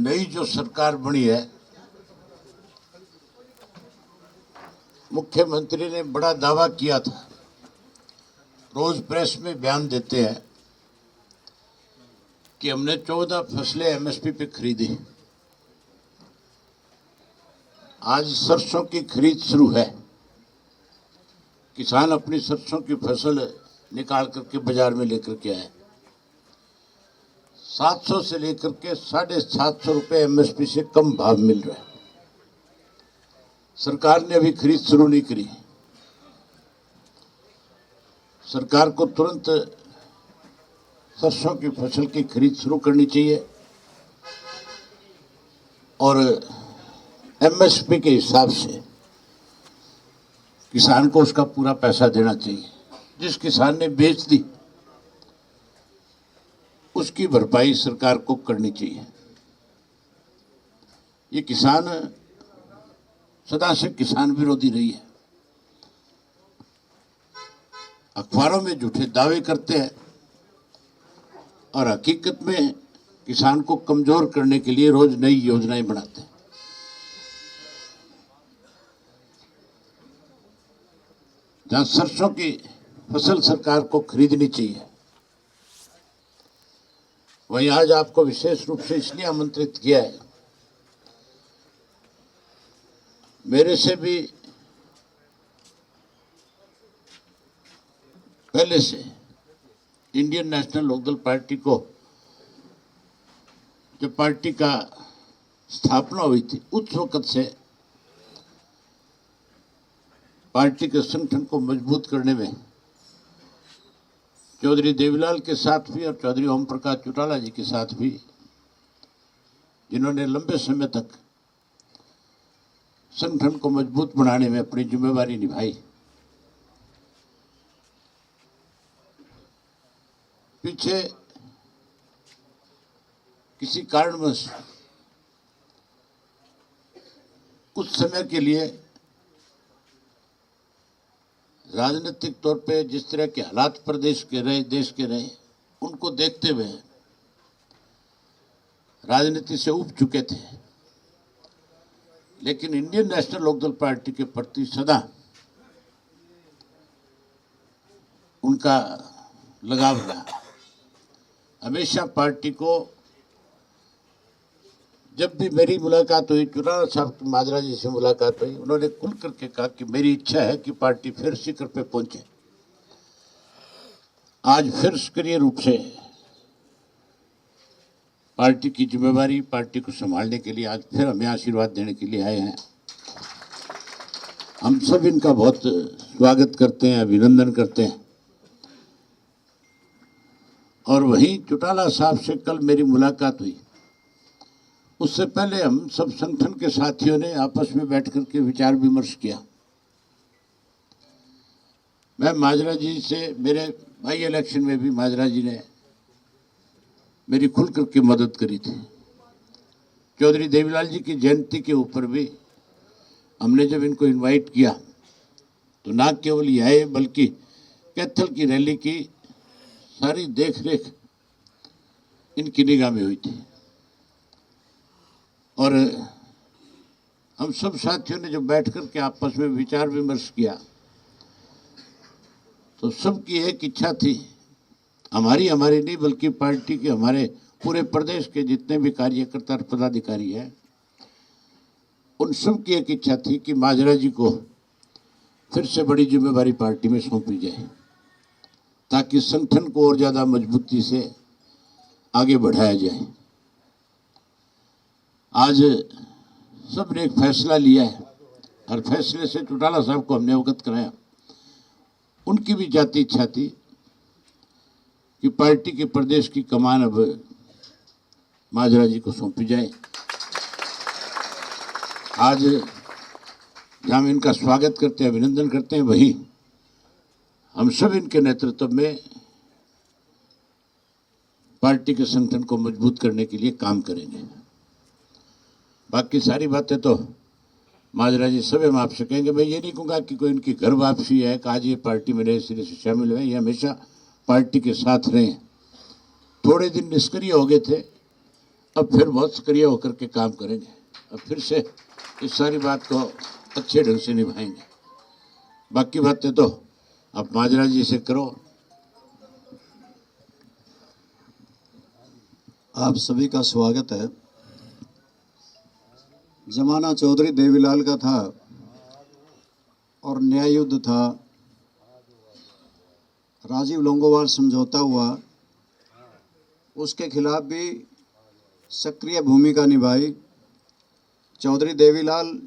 नई जो सरकार बनी है, मुख्यमंत्री ने बड़ा दावा किया था, रोज प्रेस में बयान देते हैं कि हमने 14 फसलें एमएसपी पे खरीदी। आज सरसों की खरीद शुरू है। किसान अपनी सरसों की फसल निकाल करके बाजार में लेकर के आए। 700 से लेकर के 750 रुपये एमएसपी से कम भाव मिल रहा है। सरकार ने अभी खरीद शुरू नहीं करी। सरकार को तुरंत सरसों की फसल की खरीद शुरू करनी चाहिए और एमएसपी के हिसाब से किसान को उसका पूरा पैसा देना चाहिए। जिस किसान ने बेच दी उसकी भरपाई सरकार को करनी चाहिए। ये किसान सदा से किसान विरोधी रही है। अखबारों में झूठे दावे करते हैं और हकीकत में किसान को कमजोर करने के लिए रोज नई योजनाएं बनाते हैं। जहां सरसों की फसल सरकार को खरीदनी चाहिए, वहीं आज आपको विशेष रूप से इसलिए आमंत्रित किया है, मेरे से भी पहले से इंडियन नेशनल लोकदल पार्टी को जब पार्टी का स्थापना हुई थी उस वक्त से पार्टी के संगठन को मजबूत करने में चौधरी देवीलाल के साथ भी और चौधरी ओम प्रकाश चौटाला जी के साथ भी, जिन्होंने लंबे समय तक संगठन को मजबूत बनाने में अपनी जिम्मेवारी निभाई, पीछे किसी कारणवश कुछ समय के लिए राजनीतिक तौर पे जिस तरह के हालात प्रदेश के रहे, देश के रहे, उनको देखते हुए राजनीति से उब चुके थे। लेकिन इंडियन नेशनल लोकदल पार्टी के प्रति सदा उनका लगाव रहा। हमेशा पार्टी को जब भी मेरी मुलाकात हुई, चौटाला साहब माजरा जी से मुलाकात हुई, उन्होंने खुल करके कहा कि मेरी इच्छा है कि पार्टी फिर शिखर पे पहुंचे। आज फिर सक्रिय रूप से पार्टी की जिम्मेवारी, पार्टी को संभालने के लिए आज फिर हमें आशीर्वाद देने के लिए आए हैं। हम सब इनका बहुत स्वागत करते हैं, अभिनंदन करते हैं। और वहीं चौटाला साहब से कल मेरी मुलाकात हुई, उससे पहले हम सब संगठन के साथियों ने आपस में बैठ करके विचार विमर्श किया। मैं माजरा जी से, मेरे बाई इलेक्शन में भी माजरा जी ने मेरी खुल करके मदद करी थी। चौधरी देवीलाल जी की जयंती के ऊपर भी हमने जब इनको इनवाइट किया तो ना केवल ये आए बल्कि कैथल की रैली की सारी देख रेख इनकी निगाह में हुई थी। और हम सब साथियों ने जब बैठ कर के आपस में विचार विमर्श किया तो सबकी एक इच्छा थी, हमारी नहीं बल्कि पार्टी के, हमारे पूरे प्रदेश के जितने भी कार्यकर्ता और पदाधिकारी हैं, उन सब की एक इच्छा थी कि माजरा जी को फिर से बड़ी जिम्मेवारी पार्टी में सौंपी जाए ताकि संगठन को और ज़्यादा मजबूती से आगे बढ़ाया जाए। आज सबने एक फैसला लिया है और फैसले से चौटाला साहब को हमने अवगत कराया। उनकी भी जाती इच्छा थी कि पार्टी के प्रदेश की कमान अब माजरा जी को सौंपी जाए। आज जहाँ हम इनका स्वागत करते हैं, अभिनंदन करते हैं, वहीं हम सब इनके नेतृत्व में पार्टी के संगठन को मजबूत करने के लिए काम करेंगे। बाकी सारी बातें तो माजरा जी सब हम आपसे कहेंगे। मैं ये नहीं कहूँगा कि कोई इनकी घर वापसी है कि आज ये पार्टी में नए सिरे से शामिल हुए। ये हमेशा पार्टी के साथ रहे। थोड़े दिन निष्क्रिय हो गए थे, अब फिर बहुत सक्रिय होकर के काम करेंगे, अब फिर से इस सारी बात को अच्छे ढंग से निभाएंगे। बाकी बातें तो आप माजरा जी से करो। आप सभी का स्वागत है। जमाना चौधरी देवीलाल का था और न्याय युद्ध था, राजीव लोंगोवाल समझौता हुआ, उसके खिलाफ भी सक्रिय भूमिका निभाई। चौधरी देवीलाल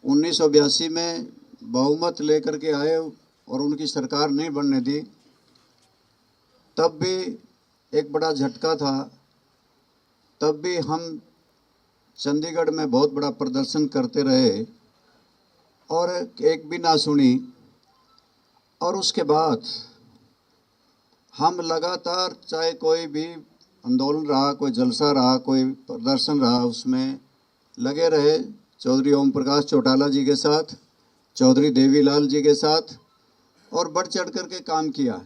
1982 में बहुमत लेकर के आए और उनकी सरकार नहीं बनने दी, तब भी एक बड़ा झटका था। तब भी हम चंडीगढ़ में बहुत बड़ा प्रदर्शन करते रहे और एक भी ना सुनी। और उसके बाद हम लगातार, चाहे कोई भी आंदोलन रहा, कोई जलसा रहा, कोई प्रदर्शन रहा, उसमें लगे रहे। चौधरी ओम प्रकाश चौटाला जी के साथ, चौधरी देवीलाल जी के साथ, और बढ़ चढ़ कर के काम किया।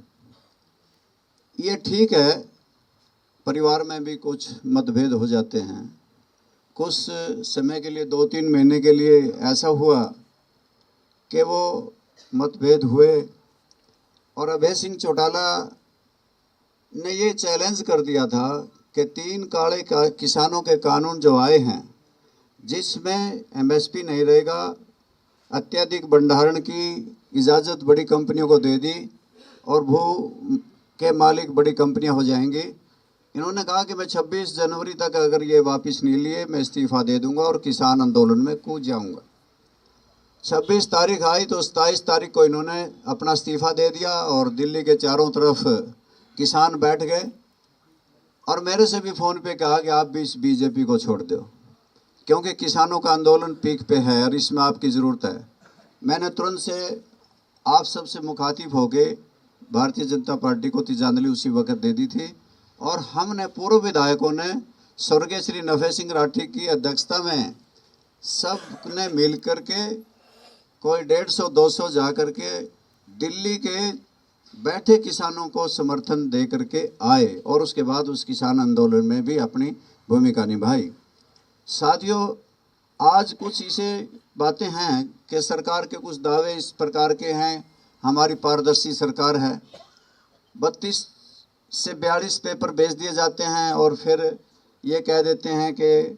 ये ठीक है, परिवार में भी कुछ मतभेद हो जाते हैं। कुछ समय के लिए, 2-3 महीने के लिए ऐसा हुआ कि वो मतभेद हुए और अभय सिंह चौटाला ने ये चैलेंज कर दिया था कि 3 काले किसानों के कानून जो आए हैं, जिसमें एमएसपी नहीं रहेगा, अत्यधिक भंडारण की इजाज़त बड़ी कंपनियों को दे दी और भू के मालिक बड़ी कंपनियां हो जाएंगी। इन्होंने कहा कि मैं 26 जनवरी तक अगर ये वापस नहीं लिए, मैं इस्तीफ़ा दे दूंगा और किसान आंदोलन में कूद जाऊंगा। 26 तारीख आई तो 27 तारीख को इन्होंने अपना इस्तीफ़ा दे दिया और दिल्ली के चारों तरफ किसान बैठ गए और मेरे से भी फ़ोन पे कहा कि आप भी इस बीजेपी को छोड़ दो, क्योंकि किसानों का आंदोलन पीक पे है और इसमें आपकी ज़रूरत है। मैंने तुरंत से आप सबसे मुखातिब होके भारतीय जनता पार्टी को तिजांजलि उसी वक्त दे दी थी और हमने पूर्व विधायकों ने स्वर्गीय श्री नफे सिंह राठी की अध्यक्षता में सब ने मिल कर के कोई 150-200 जा कर के दिल्ली के बैठे किसानों को समर्थन दे करके आए और उसके बाद उस किसान आंदोलन में भी अपनी भूमिका निभाई। साथियों, आज कुछ ऐसे बातें हैं कि सरकार के कुछ दावे इस प्रकार के हैं, हमारी पारदर्शी सरकार है, 32 से 42 पेपर भेज दिए जाते हैं और फिर ये कह देते हैं कि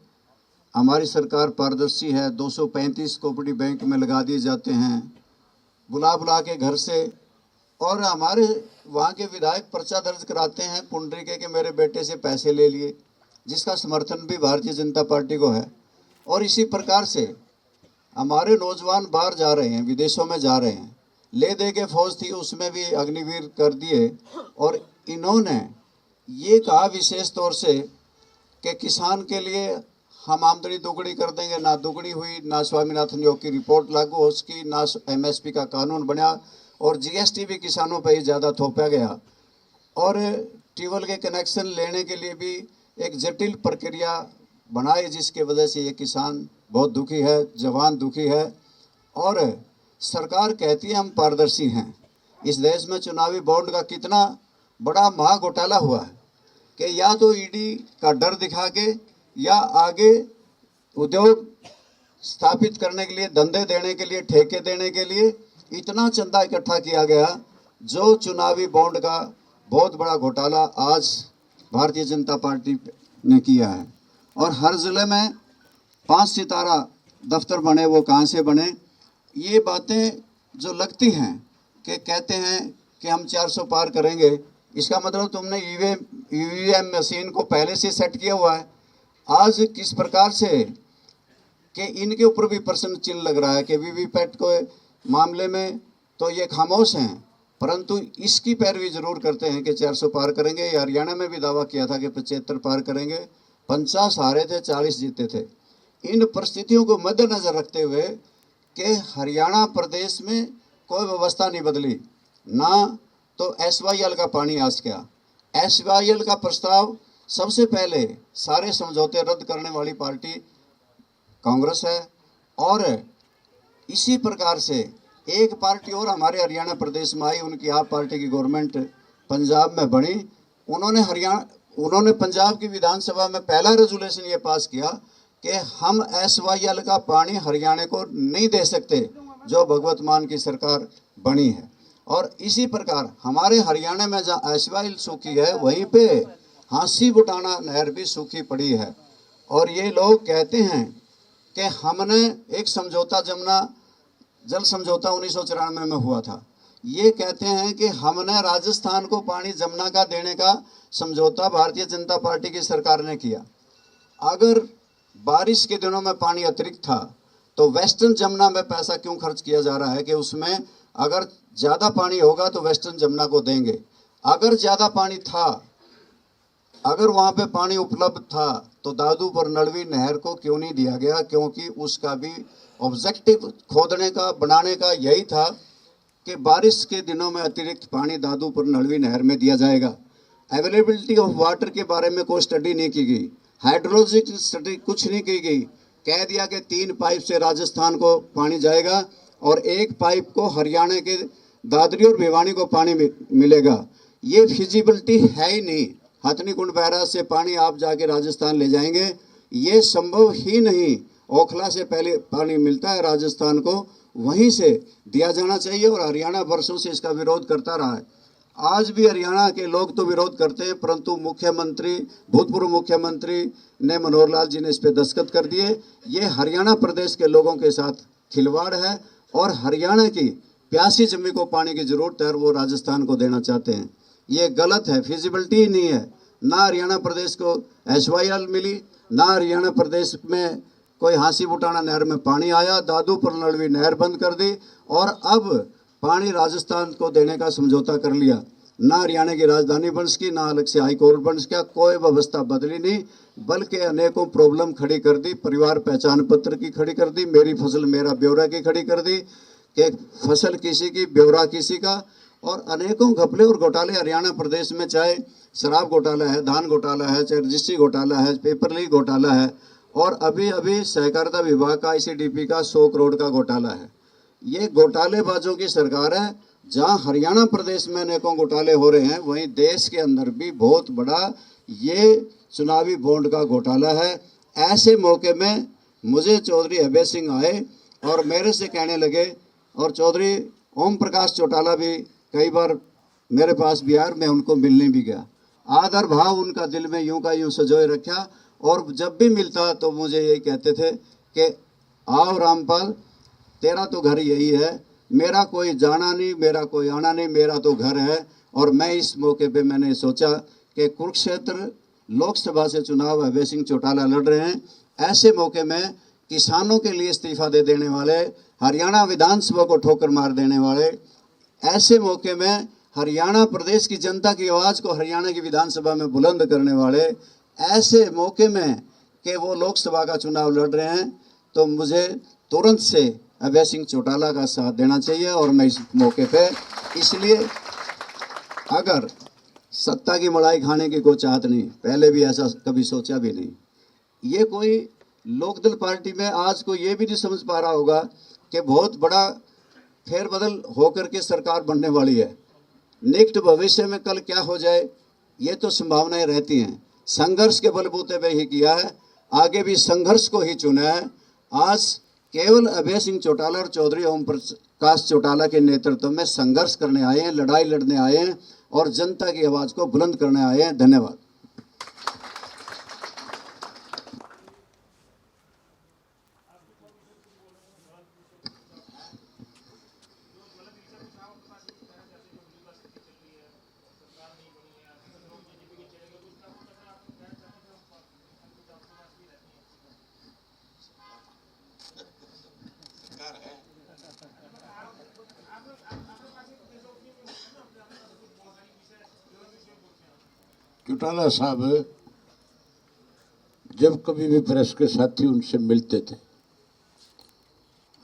हमारी सरकार पारदर्शी है। 235 कोऑपरेटिव बैंक में लगा दिए जाते हैं बुला बुला के घर से, और हमारे वहाँ के विधायक पर्चा दर्ज कराते हैं पुंडरीके के मेरे बेटे से पैसे ले लिए, जिसका समर्थन भी भारतीय जनता पार्टी को है। और इसी प्रकार से हमारे नौजवान बाहर जा रहे हैं, विदेशों में जा रहे हैं, ले दे के फौज थी उसमें भी अग्निवीर कर दिए। और इन्होंने ये कहा विशेष तौर से कि किसान के लिए हम आमदनी दोगुनी कर देंगे। ना दोगुनी हुई, ना स्वामीनाथन योग की रिपोर्ट लागू हो सकी, ना एमएसपी का कानून बना और जीएसटी भी किसानों पर ही ज़्यादा थोपा गया। और ट्यूबवेल के कनेक्शन लेने के लिए भी एक जटिल प्रक्रिया बनाई, जिसके वजह से ये किसान बहुत दुखी है, जवान दुखी है। और सरकार कहती है हम पारदर्शी हैं। इस देश में चुनावी बॉन्ड का कितना बड़ा महा घोटाला हुआ है कि या तो ईडी का डर दिखा के या आगे उद्योग स्थापित करने के लिए, धंधे देने के लिए, ठेके देने के लिए इतना चंदा इकट्ठा किया गया, जो चुनावी बॉन्ड का बहुत बड़ा घोटाला आज भारतीय जनता पार्टी ने किया है। और हर ज़िले में 5 सितारा दफ्तर बने, वो कहाँ से बने? ये बातें जो लगती हैं कि कहते हैं कि हम 400 पार करेंगे, इसका मतलब तुमने ईवीएम मशीन को पहले से सेट किया हुआ है। आज किस प्रकार से कि इनके ऊपर भी प्रश्न चिन्ह लग रहा है कि वीवीपैट को मामले में तो ये खामोश हैं, परंतु इसकी पैरवी जरूर करते हैं कि 400 पार करेंगे। हरियाणा में भी दावा किया था कि 75 पार करेंगे, 50 हारे थे, 40 जीते थे। इन परिस्थितियों को मद्देनजर रखते हुए कि हरियाणा प्रदेश में कोई व्यवस्था नहीं बदली, ना तो एसवाईएल का पानी आज गया। एसवाईएल का प्रस्ताव सबसे पहले सारे समझौते रद्द करने वाली पार्टी कांग्रेस है। और इसी प्रकार से एक पार्टी और हमारे हरियाणा प्रदेश में आई, उनकी आप पार्टी की गवर्नमेंट पंजाब में बनी। उन्होंने हरियाणा उन्होंने पंजाब की विधानसभा में पहला रेजोल्यूशन ये पास किया कि हम SYL का पानी हरियाणा को नहीं दे सकते जो भगवत मान की सरकार बनी है। और इसी प्रकार हमारे हरियाणा में जहाँ SYL सूखी है वहीं पे हांसी बुटाना नहर भी सूखी पड़ी है। और ये लोग कहते हैं कि हमने एक समझौता जमुना जल समझौता 1994 में हुआ था। ये कहते हैं कि हमने राजस्थान को पानी जमुना का देने का समझौता भारतीय जनता पार्टी की सरकार ने किया। अगर बारिश के दिनों में पानी अतिरिक्त था तो वेस्टर्न जमुना में पैसा क्यों खर्च किया जा रहा है कि उसमें अगर ज़्यादा पानी होगा तो वेस्टर्न जमुना को देंगे। अगर ज़्यादा पानी था, अगर वहाँ पे पानी उपलब्ध था तो दादूपुर नलवी नहर को क्यों नहीं दिया गया? क्योंकि उसका भी ऑब्जेक्टिव खोदने का बनाने का यही था कि बारिश के दिनों में अतिरिक्त पानी दादूपुर नलवी नहर में दिया जाएगा। अवेलेबिलिटी ऑफ वाटर के बारे में कोई स्टडी नहीं की गई, हाइड्रोलॉजिक स्टडी कुछ नहीं की गई। कह दिया कि 3 पाइप से राजस्थान को पानी जाएगा और 1 पाइप को हरियाणा के दादरी और भिवानी को पानी मिलेगा। ये फिजिबिलिटी है ही नहीं। हथनी कुंड बैराज से पानी आप जाके राजस्थान ले जाएंगे, ये संभव ही नहीं। ओखला से पहले पानी मिलता है राजस्थान को, वहीं से दिया जाना चाहिए। और हरियाणा वर्षों से इसका विरोध करता रहा है। आज भी हरियाणा के लोग तो विरोध करते हैं, परंतु मुख्यमंत्री, भूतपूर्व मुख्यमंत्री ने मनोहर लाल जी ने इस पर दस्तखत कर दिए। ये हरियाणा प्रदेश के लोगों के साथ खिलवाड़ है और हरियाणा की प्यासी जमीन को पानी की जरूरत है और वो राजस्थान को देना चाहते हैं। ये गलत है, फिजिबिलिटी ही नहीं है। ना हरियाणा प्रदेश को SYL मिली, ना हरियाणा प्रदेश में कोई हांसी बुटाना नहर में पानी आया। दादूपुर नलवी नहर बंद कर दी और अब पानी राजस्थान को देने का समझौता कर लिया। ना हरियाणा की राजधानी बन सकी, ना अलग से हाई कोर्ट बन सका, कोई व्यवस्था बदली नहीं, बल्कि अनेकों प्रॉब्लम खड़ी कर दी। परिवार पहचान पत्र की खड़ी कर दी, मेरी फसल मेरा ब्यौरा की खड़ी कर दी कि फसल किसी की ब्यौरा किसी का। और अनेकों घपले और घोटाले हरियाणा प्रदेश में, चाहे शराब घोटाला है, धान घोटाला है, चाहे रजिस्ट्री घोटाला है, पेपर लीक घोटाला है और अभी अभी सहकारिता विभाग का ICDP का 100 करोड़ का घोटाला है। ये घोटालेबाजों की सरकार है। जहां हरियाणा प्रदेश में अनेकों घोटाले हो रहे हैं, वहीं देश के अंदर भी बहुत बड़ा ये चुनावी बॉन्ड का घोटाला है। ऐसे मौके में मुझे चौधरी अभय सिंह आए और मेरे से कहने लगे, और चौधरी ओम प्रकाश चौटाला भी कई बार मेरे पास भी आया, मैं उनको मिलने भी गया। आदर भाव उनका दिल में यूं का यूं सजोए रखा और जब भी मिलता तो मुझे यही कहते थे कि आओ रामपाल, तेरा तो घर यही है, मेरा कोई जाना नहीं, मेरा कोई आना नहीं, मेरा तो घर है। और मैं इस मौके पे मैंने सोचा कि कुरुक्षेत्र लोकसभा से चुनाव अभय सिंह चौटाला लड़ रहे हैं। ऐसे मौके में किसानों के लिए इस्तीफा दे देने वाले, हरियाणा विधानसभा को ठोकर मार देने वाले, ऐसे मौके में हरियाणा प्रदेश की जनता की आवाज़ को हरियाणा की विधानसभा में बुलंद करने वाले, ऐसे मौके में कि वो लोकसभा का चुनाव लड़ रहे हैं, तो मुझे तुरंत से अभय सिंह चौटाला का साथ देना चाहिए। और मैं इस मौके पे इसलिए, अगर सत्ता की मलाई खाने की कोई चाहत नहीं, पहले भी ऐसा कभी सोचा भी नहीं। ये कोई लोकदल पार्टी में आज को ये भी नहीं समझ पा रहा होगा कि बहुत बड़ा फेरबदल होकर के सरकार बनने वाली है। निकट भविष्य में कल क्या हो जाए ये तो संभावनाएं रहती हैं। संघर्ष के बलबूते पे ही किया है, आगे भी संघर्ष को ही चुना है। आज केवल अभय सिंह चौटाला और चौधरी ओम प्रकाश चौटाला के नेतृत्व में संघर्ष करने आए हैं, लड़ाई लड़ने आए हैं और जनता की आवाज़ को बुलंद करने आए हैं। धन्यवाद। चौटाला साहब जब कभी भी प्रेस के साथी उनसे मिलते थे,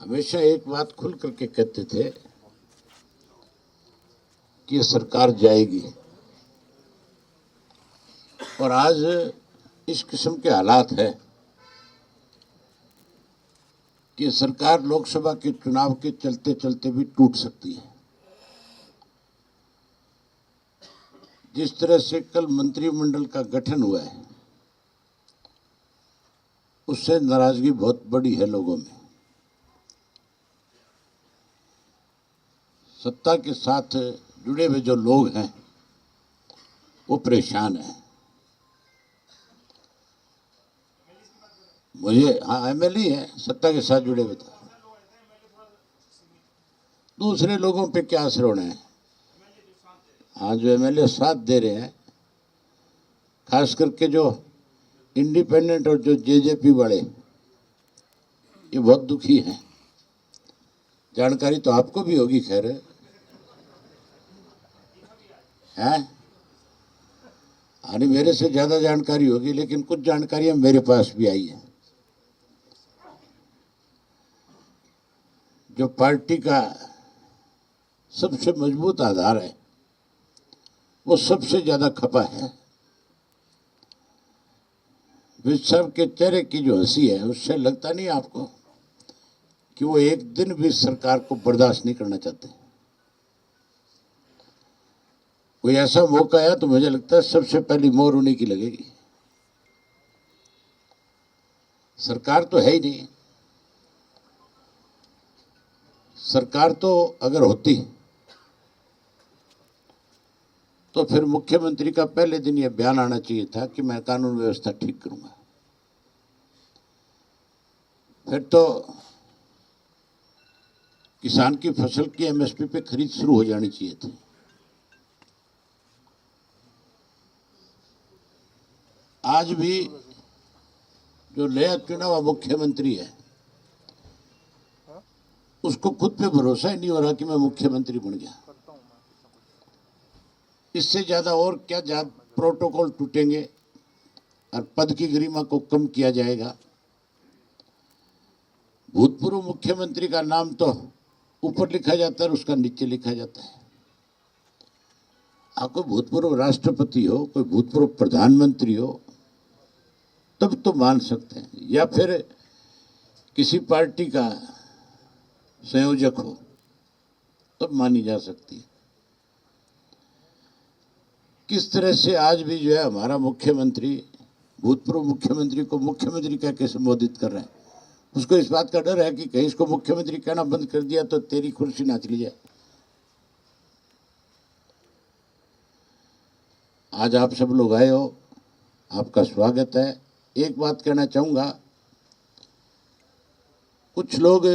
हमेशा एक बात खुल करके कहते थे कि ये सरकार जाएगी। और आज इस किस्म के हालात है कि सरकार लोकसभा के चुनाव के चलते चलते भी टूट सकती है। जिस तरह से कल मंत्रिमंडल का गठन हुआ है, उससे नाराजगी बहुत बड़ी है लोगों में। सत्ता के साथ जुड़े हुए जो लोग हैं वो परेशान हैं। मुझे हाँ एमएलए है, सत्ता के साथ जुड़े हुए थे, दूसरे लोगों पे क्या असर होना है। हाँ, जो एमएलए साथ दे रहे हैं, खास करके जो इंडिपेंडेंट और जो जेजेपी वाले, ये बहुत दुखी हैं। जानकारी तो आपको भी होगी, खैर है, यानी मेरे से ज्यादा जानकारी होगी, लेकिन कुछ जानकारियां मेरे पास भी आई है। जो पार्टी का सबसे मजबूत आधार है, वो सबसे ज्यादा खपा है। विज साहब के चेहरे की जो हंसी है, उससे लगता नहीं आपको कि वो एक दिन भी सरकार को बर्दाश्त नहीं करना चाहते। कोई ऐसा मौका आया तो मुझे लगता है सबसे पहली मोहर उन्हीं की लगेगी। सरकार तो है ही नहीं। सरकार तो अगर होती तो फिर मुख्यमंत्री का पहले दिन यह बयान आना चाहिए था कि मैं कानून व्यवस्था ठीक करूंगा। फिर तो किसान की फसल की एमएसपी पे खरीद शुरू हो जानी चाहिए थी। आज भी जो नया चुना हुआ मुख्यमंत्री है, उसको खुद पे भरोसा ही नहीं हो रहा कि मैं मुख्यमंत्री बन गया। इससे ज्यादा और क्या प्रोटोकॉल टूटेंगे और पद की गरिमा को कम किया जाएगा। भूतपूर्व मुख्यमंत्री का नाम तो ऊपर लिखा जाता है और उसका नीचे लिखा जाता है। आप कोई भूतपूर्व राष्ट्रपति हो, कोई भूतपूर्व प्रधानमंत्री हो, तब तो मान सकते हैं, या फिर किसी पार्टी का संयोजक हो, तब मानी जा सकती है। किस तरह से आज भी जो है हमारा मुख्यमंत्री भूतपूर्व मुख्यमंत्री को मुख्यमंत्री कह के संबोधित कर रहा है। उसको इस बात का डर है कि कहीं इसको मुख्यमंत्री कहना बंद कर दिया तो तेरी कुर्सी ना चली जाए। आज आप सब लोग आए हो, आपका स्वागत है। एक बात कहना चाहूंगा, कुछ लोग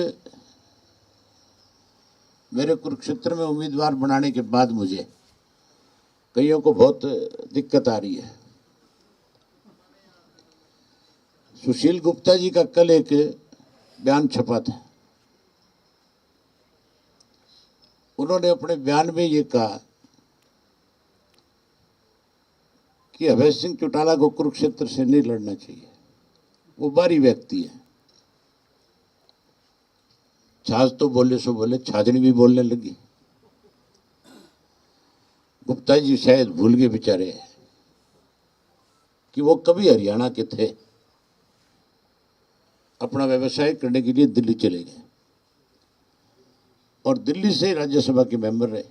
मेरे कुरुक्षेत्र में उम्मीदवार बनाने के बाद मुझे कईयों को बहुत दिक्कत आ रही है। सुशील गुप्ता जी का कल एक बयान छपा था। उन्होंने अपने बयान में ये कहा कि अभय सिंह चौटाला को कुरुक्षेत्र से नहीं लड़ना चाहिए, वो बाहरी व्यक्ति है। छाछ तो बोले सो बोले, छाछनी भी बोलने लगी। गुप्ता जी शायद भूल गए बेचारे कि वो कभी हरियाणा के थे, अपना व्यवसाय करने के लिए दिल्ली चले गए और दिल्ली से राज्यसभा के मेंबर रहे।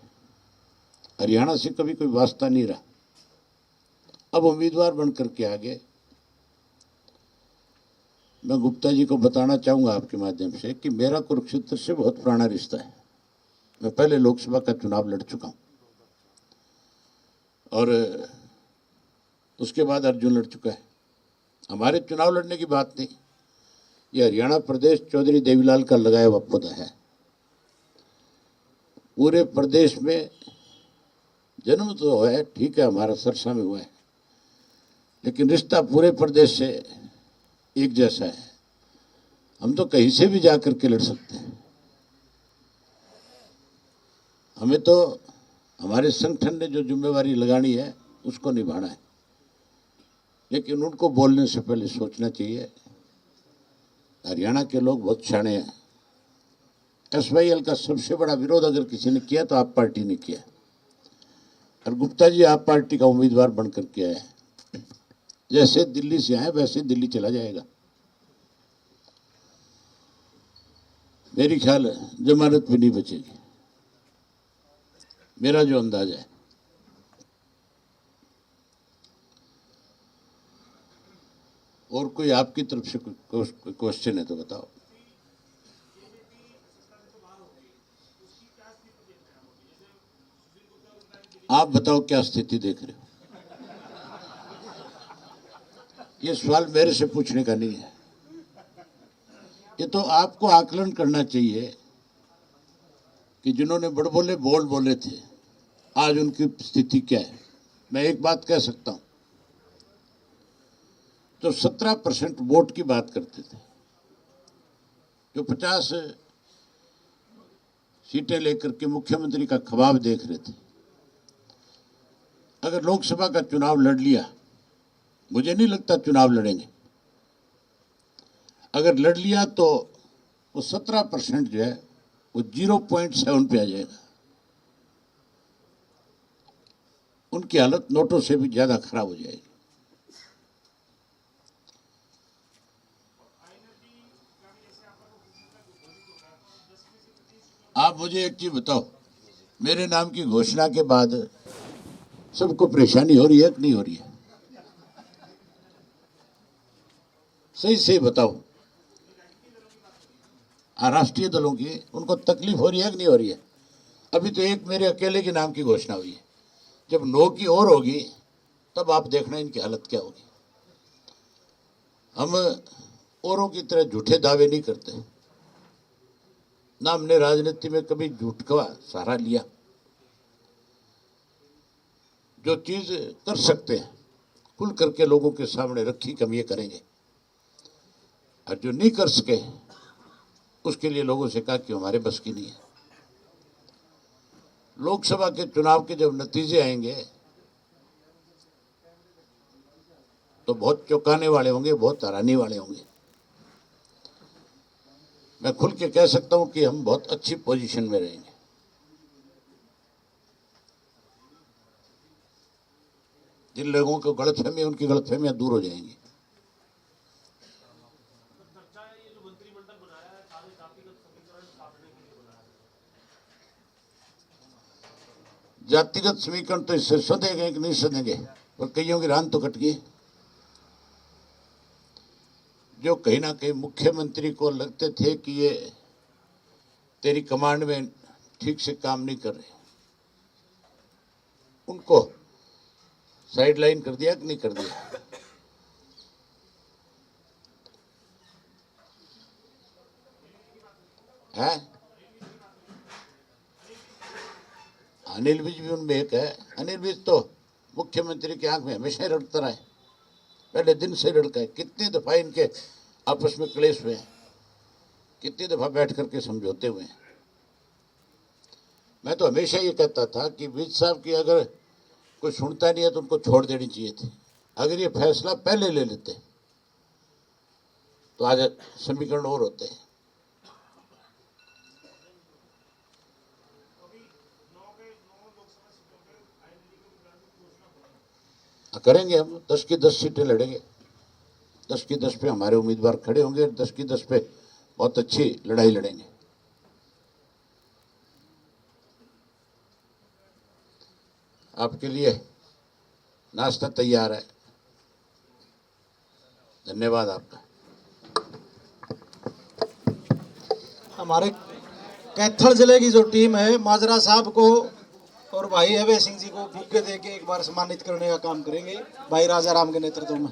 हरियाणा से कभी कोई वास्ता नहीं रहा। अब उम्मीदवार बनकर के आ गए। मैं गुप्ता जी को बताना चाहूंगा आपके माध्यम से कि मेरा कुरुक्षेत्र से बहुत पुराना रिश्ता है। मैं पहले लोकसभा का चुनाव लड़ चुका हूं और उसके बाद अर्जुन लड़ चुका है। हमारे चुनाव लड़ने की बात नहीं, ये हरियाणा प्रदेश चौधरी देवीलाल का लगाया हुआ पौधा है। पूरे प्रदेश में जन्म तो है, ठीक है, हमारा सरसा में हुआ है, लेकिन रिश्ता पूरे प्रदेश से एक जैसा है। हम तो कहीं से भी जाकर के लड़ सकते हैं। हमें तो हमारे संगठन ने जो जिम्मेवारी लगानी है उसको निभाना है, लेकिन उनको बोलने से पहले सोचना चाहिए। हरियाणा के लोग बहुत शाणे हैं। एसवाईएल का सबसे बड़ा विरोध अगर किसी ने किया तो आप पार्टी ने किया, और गुप्ता जी आप पार्टी का उम्मीदवार बनकर के आए। जैसे दिल्ली से आए वैसे दिल्ली चला जाएगा। मेरी ख्याल जमानत भी नहीं बचेगी, मेरा जो अंदाजा है। और कोई आपकी तरफ से कोई क्वेश्चन है तो बताओ। आप बताओ क्या स्थिति देख रहे हो। ये सवाल मेरे से पूछने का नहीं है, ये तो आपको आकलन करना चाहिए कि जिन्होंने बड़बोले बोल बोले थे आज उनकी स्थिति क्या है। मैं एक बात कह सकता हूं, तो 17% वोट की बात करते थे, जो 50 सीटें लेकर के मुख्यमंत्री का ख्वाब देख रहे थे, अगर लोकसभा का चुनाव लड़ लिया, मुझे नहीं लगता चुनाव लड़ेंगे, अगर लड़ लिया तो वो 17% जो है वो 0.7 पे आ जाएगा। उनकी हालत नोटों से भी ज्यादा खराब हो जाएगी। आप मुझे एक चीज बताओ, मेरे नाम की घोषणा के बाद सबको परेशानी हो रही है कि नहीं हो रही है? सही से बताओ। राष्ट्रीय दलों की उनको तकलीफ हो रही है कि नहीं हो रही है? अभी तो एक मेरे अकेले के नाम की घोषणा हुई है, जब 9 की और होगी तब आप देखना इनकी हालत क्या होगी। हम औरों की तरह झूठे दावे नहीं करते, ना हमने राजनीति में कभी झूठ का सहारा लिया। जो चीज कर सकते हैं खुल करके लोगों के सामने रखी, हम ये करेंगे, और जो नहीं कर सके उसके लिए लोगों से कहा कि हमारे बस की नहीं है। लोकसभा के चुनाव के जब नतीजे आएंगे तो बहुत चौंकाने वाले होंगे, बहुत हैरानी वाले होंगे। मैं खुल के कह सकता हूं कि हम बहुत अच्छी पोजीशन में रहेंगे। जिन लोगों को गलतफहमी, उनकी गलतफहमियां दूर हो जाएंगी। जातिगत समीकरण तो इससे सधेंगे कि नहीं सधेंगे, पर कईयों की रान तो कट गई। जो कहीं ना कहीं मुख्यमंत्री को लगते थे कि ये तेरी कमांड में ठीक से काम नहीं कर रहे, उनको साइडलाइन कर दिया कि नहीं कर दिया? है अनिल विज भी उनमें एक है। अनिल विज तो मुख्यमंत्री की आंख में हमेशा ही रड़ता रहा है, पहले दिन से लड़का है। कितनी दफा इनके आपस में क्लेश हुए हैं, कितनी दफा बैठ करके समझौते हुए हैं। मैं तो हमेशा ये कहता था कि विज साहब की अगर कोई सुनता नहीं है तो उनको छोड़ देनी चाहिए थी। अगर ये फैसला पहले ले लेते तो आज समीकरण और होते हैं। करेंगे हम, 10 की 10 सीटें लड़ेंगे। 10 की 10 पे हमारे उम्मीदवार खड़े होंगे, 10 की 10 पे बहुत अच्छी लड़ाई लड़ेंगे। आपके लिए नाश्ता तैयार है। धन्यवाद आपका। हमारे कैथल जिले की जो टीम है, माजरा साहब को और भाई अभय सिंह जी को बुके दे के एक बार सम्मानित करने का काम करेंगे, भाई राजा राम के नेतृत्व में।